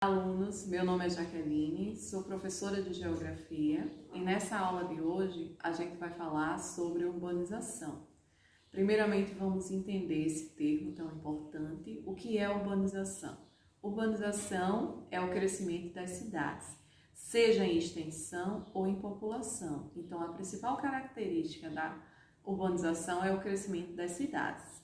Alunos, meu nome é Jaqueline, sou professora de Geografia e nessa aula de hoje a gente vai falar sobre urbanização. Primeiramente vamos entender esse termo tão importante, o que é urbanização. Urbanização é o crescimento das cidades, seja em extensão ou em população. Então a principal característica da urbanização é o crescimento das cidades.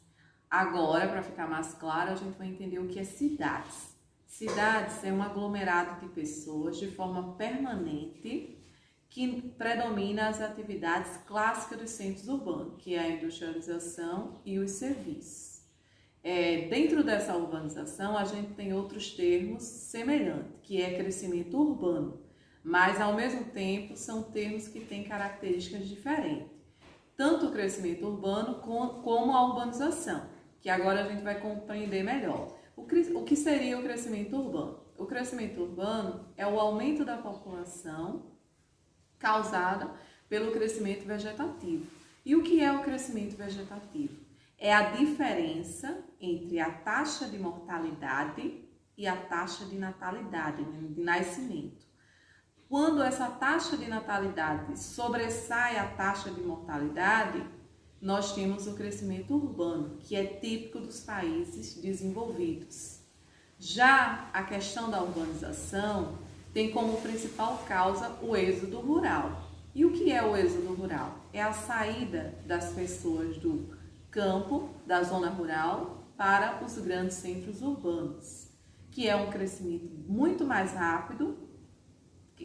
Agora, para ficar mais claro, a gente vai entender o que é cidades. Cidades é um aglomerado de pessoas de forma permanente que predomina as atividades clássicas dos centros urbanos, que é a industrialização e os serviços. Dentro dessa urbanização, a gente tem outros termos semelhantes, que é crescimento urbano, mas ao mesmo tempo são termos que têm características diferentes. Tanto o crescimento urbano como a urbanização, que agora a gente vai compreender melhor. O que seria o crescimento urbano? O crescimento urbano é o aumento da população causada pelo crescimento vegetativo. E o que é o crescimento vegetativo? É a diferença entre a taxa de mortalidade e a taxa de natalidade, de nascimento. Quando essa taxa de natalidade sobressai a taxa de mortalidade, nós temos o crescimento urbano, que é típico dos países desenvolvidos. Já a questão da urbanização tem como principal causa o êxodo rural. E o que é o êxodo rural? É a saída das pessoas do campo, da zona rural, para os grandes centros urbanos, que é um crescimento muito mais rápido,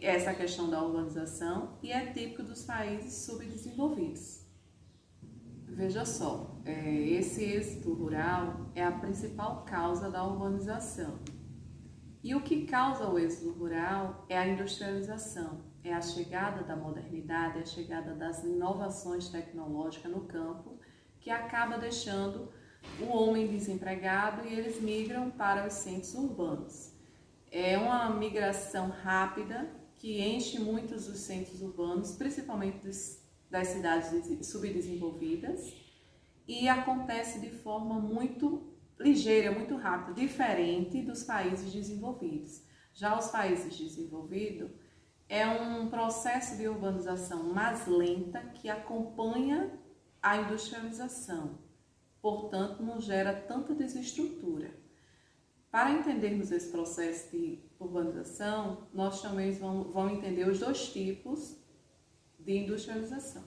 essa questão da urbanização, e é típico dos países subdesenvolvidos. Veja só, esse êxodo rural é a principal causa da urbanização. E o que causa o êxodo rural é a industrialização, é a chegada da modernidade, a chegada das inovações tecnológicas no campo, que acaba deixando o homem desempregado e eles migram para os centros urbanos. É uma migração rápida que enche muitos dos centros urbanos, principalmente das cidades subdesenvolvidas, e acontece de forma muito ligeira, muito rápida, diferente dos países desenvolvidos. Já os países desenvolvidos é um processo de urbanização mais lenta que acompanha a industrialização, portanto não gera tanta desestrutura. Para entendermos esse processo de urbanização, nós também vamos entender os dois tipos de industrialização.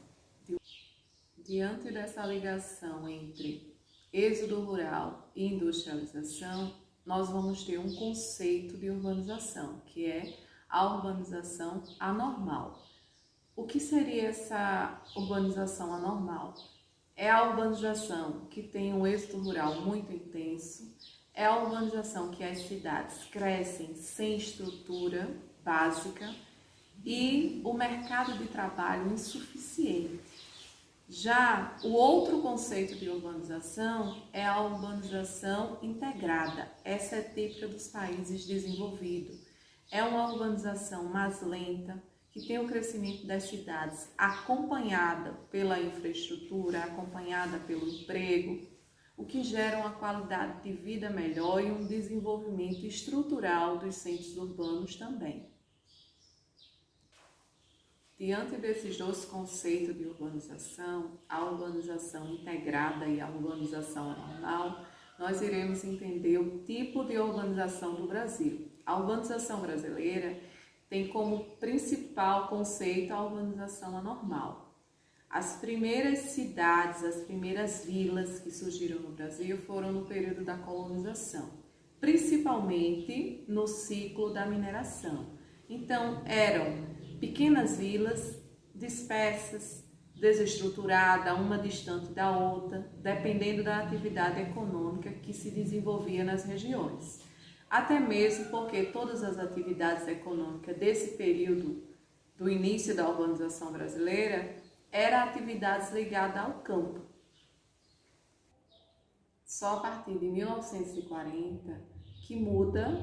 Diante dessa ligação entre êxodo rural e industrialização, nós vamos ter um conceito de urbanização, que é a urbanização anormal. O que seria essa urbanização anormal? É a urbanização que tem um êxodo rural muito intenso, é a urbanização que as cidades crescem sem estrutura básica e o mercado de trabalho insuficiente. Já o outro conceito de urbanização é a urbanização integrada. Essa é típica dos países desenvolvidos. É uma urbanização mais lenta, que tem o crescimento das cidades acompanhada pela infraestrutura, acompanhada pelo emprego, o que gera uma qualidade de vida melhor e um desenvolvimento estrutural dos centros urbanos também. Diante desses dois conceitos de urbanização, a urbanização integrada e a urbanização anormal, nós iremos entender o tipo de urbanização do Brasil. A urbanização brasileira tem como principal conceito a urbanização anormal. As primeiras cidades, as primeiras vilas que surgiram no Brasil foram no período da colonização, principalmente no ciclo da mineração. Então, eram pequenas vilas dispersas, desestruturadas, uma distante da outra, dependendo da atividade econômica que se desenvolvia nas regiões. Até mesmo porque todas as atividades econômicas desse período, do início da urbanização brasileira, eram atividades ligadas ao campo. Só a partir de 1940 que muda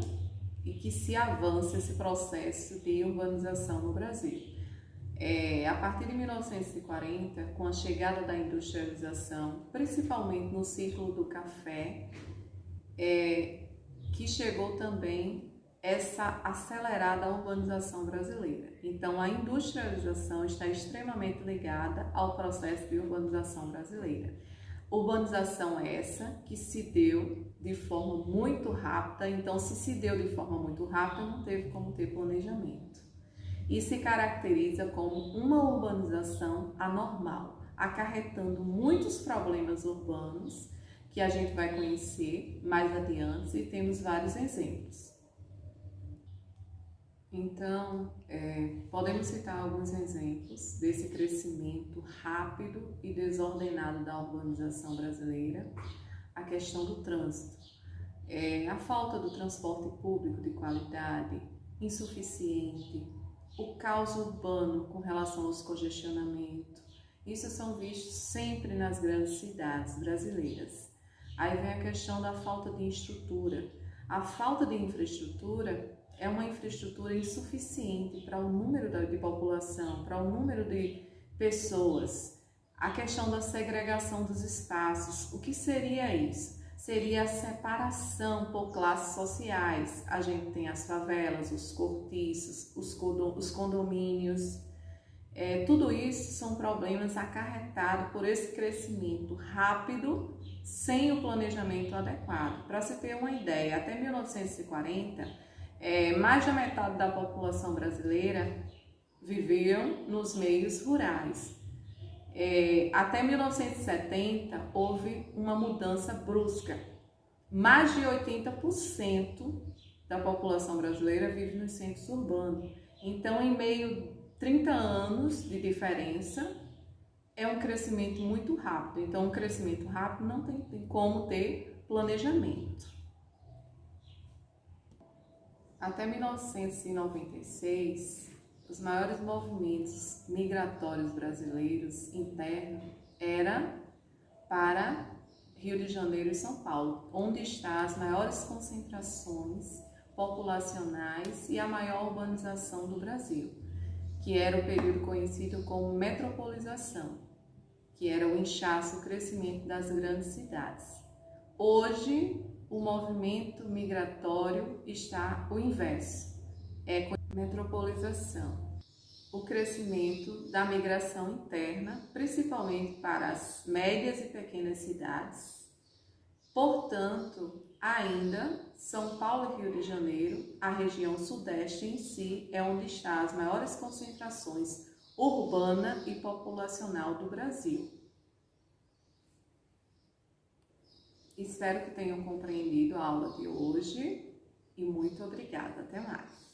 e que se avança esse processo de urbanização no Brasil. A partir de 1940, com a chegada da industrialização, principalmente no ciclo do café, que chegou também essa acelerada urbanização brasileira. Então, a industrialização está extremamente ligada ao processo de urbanização brasileira. Urbanização essa que se deu de forma muito rápida, então se deu de forma muito rápida, não teve como ter planejamento. E se caracteriza como uma urbanização anormal, acarretando muitos problemas urbanos que a gente vai conhecer mais adiante e temos vários exemplos. Então, podemos citar alguns exemplos desse crescimento rápido e desordenado da urbanização brasileira. A questão do trânsito, a falta do transporte público de qualidade, insuficiente, o caos urbano com relação aos congestionamentos. Isso são vistos sempre nas grandes cidades brasileiras. Aí vem a questão da falta de estrutura. A falta de infraestrutura é uma infraestrutura insuficiente para o número de população, para o número de pessoas. A questão da segregação dos espaços, o que seria isso? Seria a separação por classes sociais. A gente tem as favelas, os cortiços, os condomínios. Tudo isso são problemas acarretados por esse crescimento rápido, sem o planejamento adequado. Para se ter uma ideia, até 1940, mais da metade da população brasileira viviam nos meios rurais. Até 1970 houve uma mudança brusca. Mais de 80% da população brasileira vive nos centros urbanos. Então, em meio a 30 anos de diferença, é um crescimento muito rápido. Então, um crescimento rápido não tem como ter planejamento. Até 1996, os maiores movimentos migratórios brasileiros internos eram para Rio de Janeiro e São Paulo, onde estão as maiores concentrações populacionais e a maior urbanização do Brasil, que era o período conhecido como metropolização, que era o inchaço, o crescimento das grandes cidades. Hoje, o movimento migratório está o inverso, com a metropolização. O crescimento da migração interna, principalmente para as médias e pequenas cidades. Portanto, ainda São Paulo e Rio de Janeiro, a região sudeste em si, é onde estão as maiores concentrações urbana e populacional do Brasil. Espero que tenham compreendido a aula de hoje e muito obrigada. Até mais!